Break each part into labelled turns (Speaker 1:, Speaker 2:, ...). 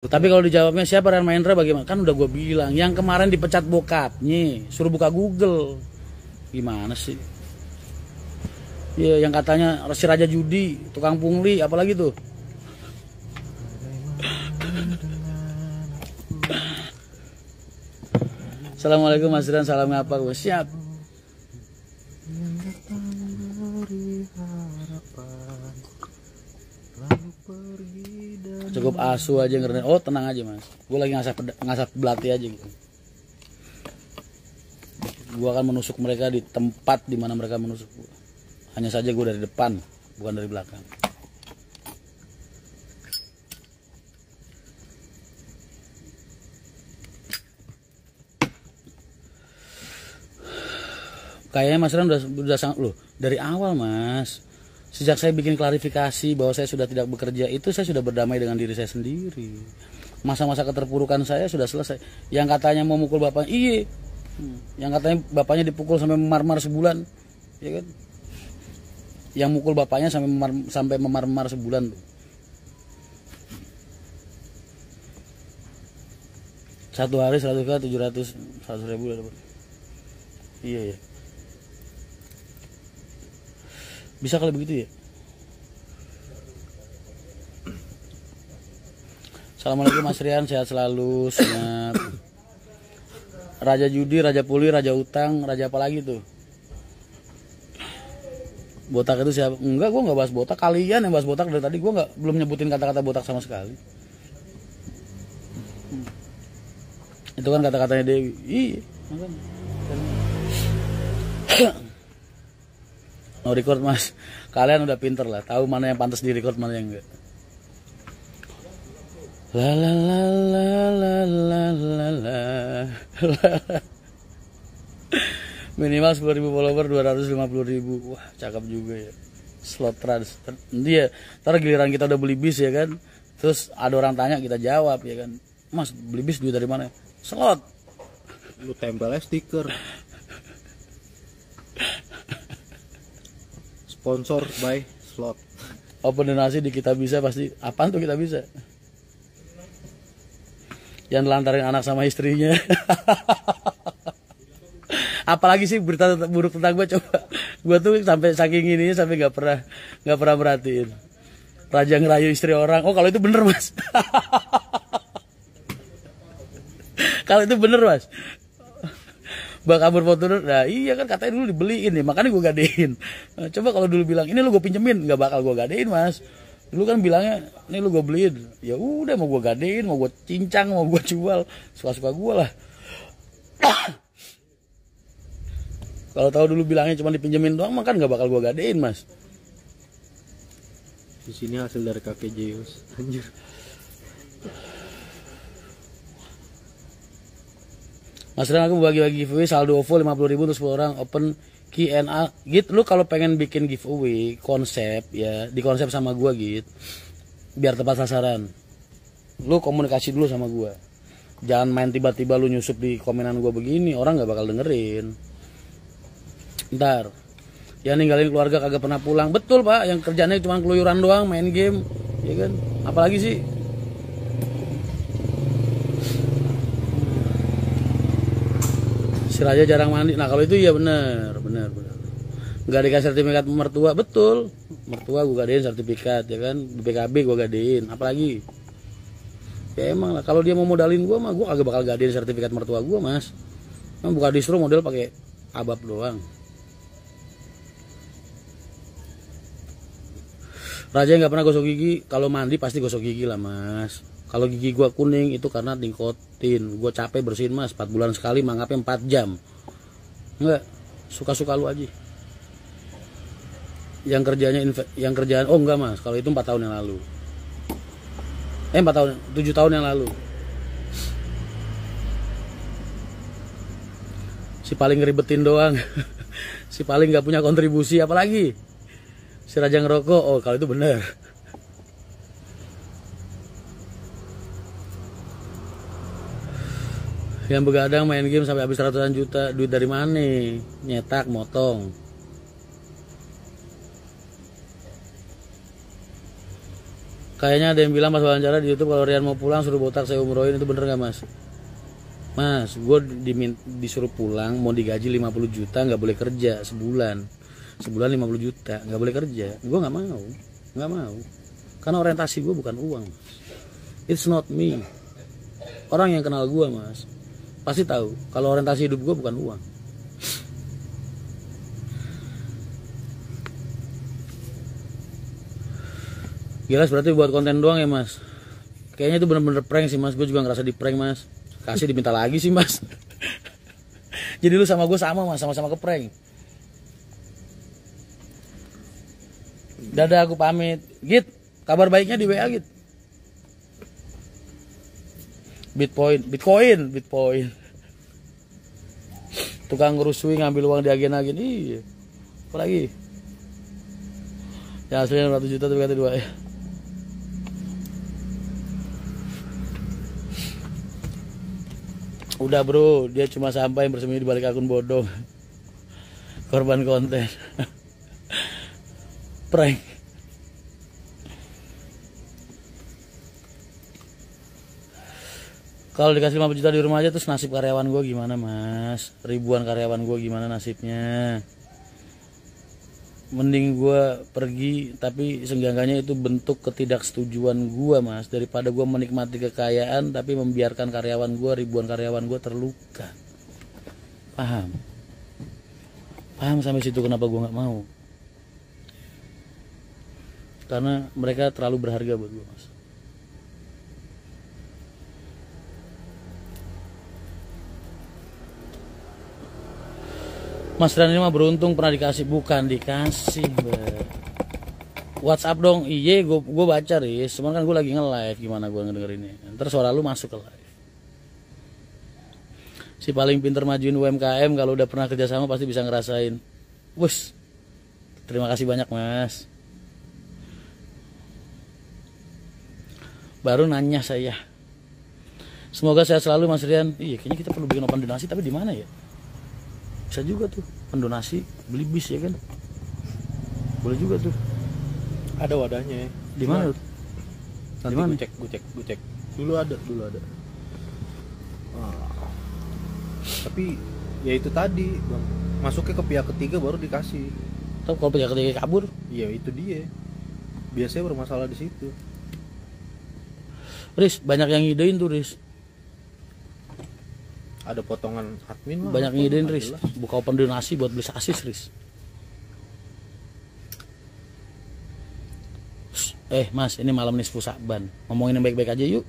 Speaker 1: Tapi kalau dijawabnya siapa Ryan Mahendra bagaimana? Kan udah gue bilang, yang kemarin dipecat bokapnya, suruh buka Google. Gimana sih? Iya, yang katanya si Raja Judi, tukang pungli, apalagi tuh? Assalamualaikum Mas Rian, salam ngapa gue? Siap. Cukup asu aja ngerti. Oh tenang aja mas, gue lagi ngasap belati aja gitu. Gue akan menusuk mereka di tempat dimana mereka menusuk gue. Hanya saja gue dari depan, bukan dari belakang. Kayaknya Mas Ran udah sangat loh dari awal mas. Sejak saya bikin klarifikasi bahwa saya sudah tidak bekerja itu saya sudah berdamai dengan diri saya sendiri. Masa-masa keterpurukan saya sudah selesai. Yang katanya mau mukul bapak, iya. Yang katanya bapaknya dipukul sampai memar-mar sebulan, ya kan? Yang mukul bapaknya sampai memar-mar sebulan tuh. Satu hari 100 kali 100 ribu dapat. Iya ya. Bisa kalau begitu ya. Assalamualaikum Mas Rian, sehat selalu. Sehat. Raja judi, raja puli, raja utang, raja apa lagi tuh? Botak itu siapa? Enggak, gue nggak bahas botak. Kalian yang bahas botak dari tadi. Gue belum nyebutin kata-kata botak sama sekali. Itu kan kata-katanya Dewi. Iya. No record mas, kalian udah pinter lah, tahu mana yang pantas di record, mana yang enggak. La la la la la la la la. Minimal 10.000 follower, 250.000. Wah cakep juga ya. Slot trans. Dia, ntar giliran kita udah beli bis ya kan, terus ada orang tanya kita jawab ya kan, mas beli bis duit dari mana? Slot.
Speaker 2: Lu tempelnya stiker. Sponsor by slot.
Speaker 1: Open donasi di Kita Bisa pasti. Apaan tuh Kita Bisa? Yang nelantarin anak sama istrinya. Apalagi sih berita buruk tentang gue coba. Gue tuh sampai saking ini sampai nggak pernah merhatiin. Raja ngerayu istri orang. Oh kalau itu bener mas. Kalau itu bener mas. Bak kabur foto, nah iya kan katanya dulu dibeliin nih, makanya gue gadein. Nah, coba kalau dulu bilang ini lu gue pinjemin, nggak bakal gue gadein mas. Dulu kan bilangnya ini lu gue beliin, ya udah mau gue gadein, mau gue cincang, mau gue jual, suka-suka gue lah. Kalau tahu dulu bilangnya cuma dipinjemin doang, makan nggak bakal gue gadein mas.
Speaker 2: Di sini hasil dari kakek Zeus, anjir.
Speaker 1: Mas Ren aku bagi-bagi giveaway saldo OVO 50.000 untuk 10 orang open Q&A gitu. Lu kalau pengen bikin giveaway konsep ya di konsep sama gua gitu biar tepat sasaran, lu komunikasi dulu sama gua. Jangan main tiba-tiba lu nyusup di komenan gua begini, orang nggak bakal dengerin. Ntar yang ninggalin keluarga kagak pernah pulang, betul pak, yang kerjanya cuma keluyuran doang main game ya kan, apalagi sih. Si Raja jarang mandi. Nah kalau itu iya bener. Nggak dikasih sertifikat mertua, betul. Mertua gue gadein sertifikat ya kan, BPKB gue gadein. Apalagi ya emang lah, kalau dia mau modalin gue mah gue kagak bakal gadein sertifikat mertua gue mas. Emang buka distro model pakai abab doang. Raja nggak pernah gosok gigi, kalau mandi pasti gosok gigi lah mas. Kalau gigi gua kuning itu karena nikotin. Gua capek bersihin mas, 4 bulan sekali, manggapnya 4 jam. Enggak, suka-suka lu aja. Yang kerjaan oh enggak mas, kalau itu 4 tahun yang lalu. 4 tahun, 7 tahun yang lalu. Si paling ngeribetin doang. Si paling nggak punya kontribusi, apalagi si Raja ngerokok. Oh kalau itu bener. Yang begadang main game sampai habis ratusan juta, duit dari mana? Nyetak, motong. Kayaknya ada yang bilang pas wawancara di YouTube kalau Rian mau pulang suruh botak saya umrohin, itu bener nggak mas? Mas, gue disuruh pulang mau digaji 50 juta nggak boleh kerja sebulan 50 juta nggak boleh kerja, gue nggak mau karena orientasi gue bukan uang mas. It's not me. Orang yang kenal gue mas pasti tahu kalau orientasi hidup gue bukan uang. Jelas berarti buat konten doang ya mas. Kayaknya itu bener-bener prank sih mas. Gue juga ngerasa di prank mas. Kasih diminta lagi sih mas. Jadi lu sama gue sama mas, sama-sama ke prank. Dadah, aku pamit. Git, kabar baiknya di WA Git. Bitcoin. Tukang ngerusui ngambil uang di agen-agen. Iya. Apa lagi? Ya aslinya 100 juta tapi kata 2 ya. Udah bro, dia cuma sampai bersembunyi di balik akun bodong. Korban konten. Prank. Kalau dikasih 50 juta di rumah aja terus nasib karyawan gue gimana mas? Ribuan karyawan gue gimana nasibnya? Mending gue pergi tapi seenggaknya itu bentuk ketidaksetujuan gue mas, daripada gue menikmati kekayaan tapi membiarkan karyawan gue, ribuan karyawan gue terluka. Paham sampai situ kenapa gue nggak mau, karena mereka terlalu berharga buat gue mas. Mas Ran ini mah beruntung pernah dikasih, bukan dikasih. WhatsApp dong, iya gue baca Riz, cuman kan gue lagi nge-live, gimana gue ngedengerinnya. Ntar suara lu masuk ke live. Si paling pinter majuin UMKM kalau udah pernah kerjasama pasti bisa ngerasain. Wus, terima kasih banyak mas. Baru nanya saya. Semoga sehat selalu mas Rian. Iya kayaknya kita perlu bikin open donasi, tapi di mana ya? Bisa juga tuh pendonasi beli bis ya kan, boleh juga tuh.
Speaker 2: Ada wadahnya ya.
Speaker 1: Di mana?
Speaker 2: Nanti gue cek dulu ada. Tapi ya itu tadi bang, masuknya ke pihak ketiga baru dikasih.
Speaker 1: Tapi kalau pihak ketiga kabur,
Speaker 2: iya itu dia. Biasanya bermasalah di situ.
Speaker 1: Riz, banyak yang ngidein tuh Riz.
Speaker 2: Ada potongan admin lah.
Speaker 1: Banyak ngidein Riz, buka open donasi buat beli sasis Riz. Mas, ini malam nisfu Sa'ban, ngomongin yang baik-baik aja yuk.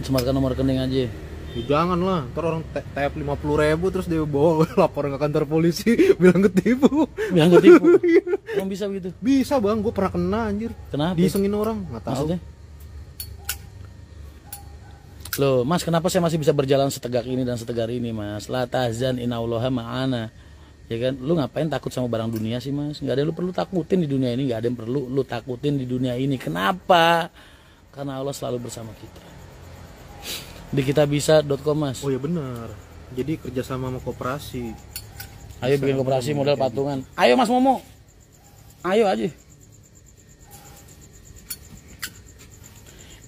Speaker 1: Sematkan nomor rekening aja.
Speaker 2: Ya, jangan lah, ntar orang tap 50.000 terus dia bawa laporan ke kantor polisi bilang ketipu.
Speaker 1: Emang bisa begitu?
Speaker 2: Bisa bang, gue pernah kena anjir.
Speaker 1: Kenapa?
Speaker 2: Diisengin orang, nggak tahu.
Speaker 1: Maksudnya? Loh mas, kenapa saya masih bisa berjalan setegak ini dan setegar ini mas? La tahzan innallaha ma'ana. Ya kan, lu ngapain takut sama barang dunia sih mas? Nggak ada yang lu perlu takutin di dunia ini, nggak ada yang perlu lu takutin di dunia ini. Kenapa? Karena Allah selalu bersama kita. Di kitabisa.com mas.
Speaker 2: Oh ya benar. Jadi kerjasama sama koperasi.
Speaker 1: Ayo bikin koperasi modal patungan. Ayo mas Momo. Ayo aja.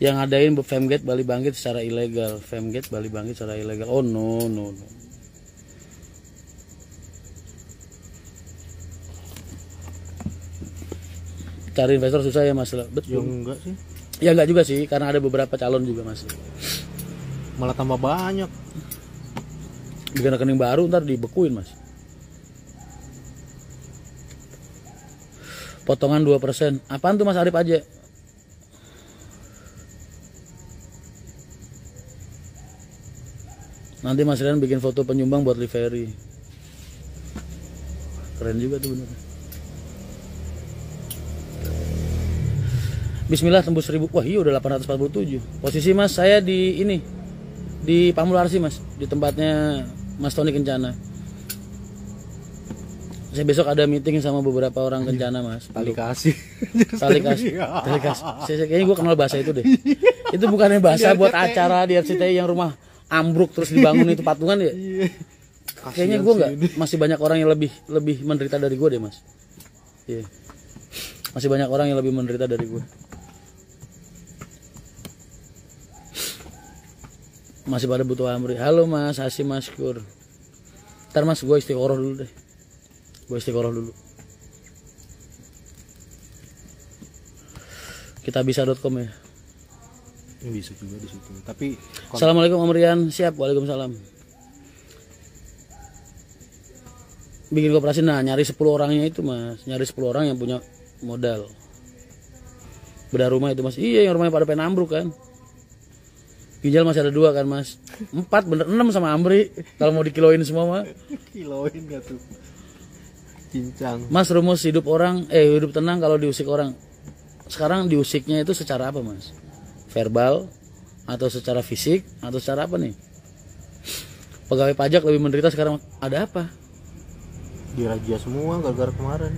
Speaker 1: Yang ngadain Femgate Bali Bangkit secara ilegal. Femgate Bali Bangkit secara ilegal. Oh no. Cari investor susah ya mas. Betul.
Speaker 2: Ya enggak sih.
Speaker 1: Ya enggak juga sih, karena ada beberapa calon juga mas.
Speaker 2: Malah tambah banyak.
Speaker 1: Bikin rekening baru ntar dibekuin mas. Potongan 2%. Apaan tuh mas Arif aja? Nanti mas Rian bikin foto penyumbang buat Livery. Keren juga tuh bener. Bismillah tembus 1000. Wah iya udah 847. Posisi mas saya di ini, di Pamularsi mas, di tempatnya Mas Tony Kencana. Saya besok ada meeting sama beberapa orang Kencana mas.
Speaker 2: Tali kasih.
Speaker 1: Kayaknya gue kenal bahasa itu deh. Itu bukannya bahasa buat acara di RCTI yang rumah ambruk terus dibangun itu patungan ya? Kayaknya gue nggak, masih banyak orang yang lebih menderita dari gue deh mas. Iya. Masih banyak orang yang lebih menderita dari gue. Masih pada butuh Amri. Halo Mas Hasim Maskur. Ntar Mas gue istiqoroh dulu deh. Kitabisa.com ya.
Speaker 2: Bisa juga di situ. Tapi
Speaker 1: Assalamualaikum Om Rian. Siap. Waalaikumsalam. Bikin koperasi, nah nyari 10 orangnya itu Mas. Nyari 10 orang yang punya modal. Bedah rumah itu Mas. Iya, yang rumahnya pada pengen ambruk kan. Ginjal masih ada 2 kan Mas. 4 bener 6 sama Amri. Kalau mau dikiloin semua mah.
Speaker 2: kiloin gak tuh? Cincang.
Speaker 1: Mas, rumus hidup orang, hidup tenang kalau diusik orang. Sekarang diusiknya itu secara apa Mas? Verbal atau secara fisik atau secara apa nih? Pegawai pajak lebih menderita sekarang. Ada apa?
Speaker 2: Dirajia semua gara-gara kemarin.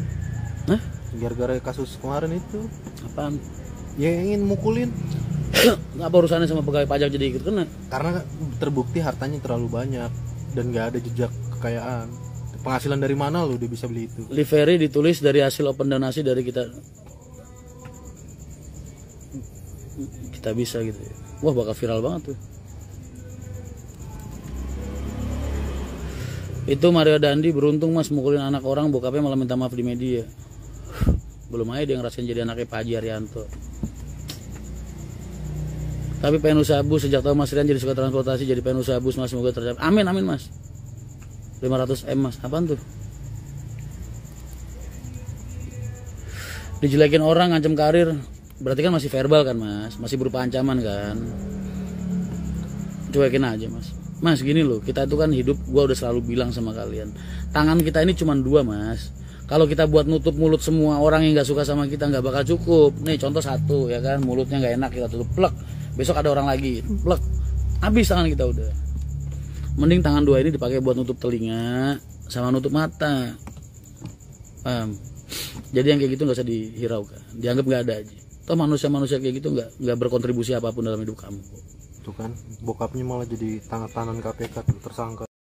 Speaker 1: Hah?
Speaker 2: Gara-gara kasus kemarin itu.
Speaker 1: Apaan?
Speaker 2: Ya ingin mukulin.
Speaker 1: Apa urusannya sama pegawai pajak jadi ikut kena?
Speaker 2: Karena terbukti hartanya terlalu banyak dan gak ada jejak kekayaan. Penghasilan dari mana lu dia bisa beli itu?
Speaker 1: Livery ditulis dari hasil open donasi dari kita bisa gitu. Wah, bakal viral banget tuh. Itu Mario Dandi beruntung Mas mukulin anak orang, bokapnya malah minta maaf di media. Belum aja dia ngerasain jadi anaknya Pak Haji Arianto. Tapi pengen usaha bus sejak tahu Mas Rian jadi suka transportasi, jadi pengen usaha bus Mas, semoga tercapai. Amin amin Mas. 500 M Mas. Apaan tuh? Dijelekin orang, ngancam karir, berarti kan masih verbal kan Mas, masih berupa ancaman kan. Cuekin aja Mas. Mas gini loh, kita itu kan hidup, gua udah selalu bilang sama kalian, tangan kita ini cuma 2 Mas. Kalau kita buat nutup mulut semua orang yang nggak suka sama kita nggak bakal cukup. Nih contoh 1 ya kan, mulutnya nggak enak kita tutup plek. Besok ada orang lagi, plek, habis tangan kita udah. Mending tangan 2 ini dipakai buat nutup telinga sama nutup mata. Paham? Jadi yang kayak gitu nggak usah dihiraukan, dianggap nggak ada aja. Toh manusia kayak gitu nggak berkontribusi apapun dalam hidup kamu.
Speaker 2: Tuh kan, bokapnya malah jadi tangan KPK tuh, tersangka.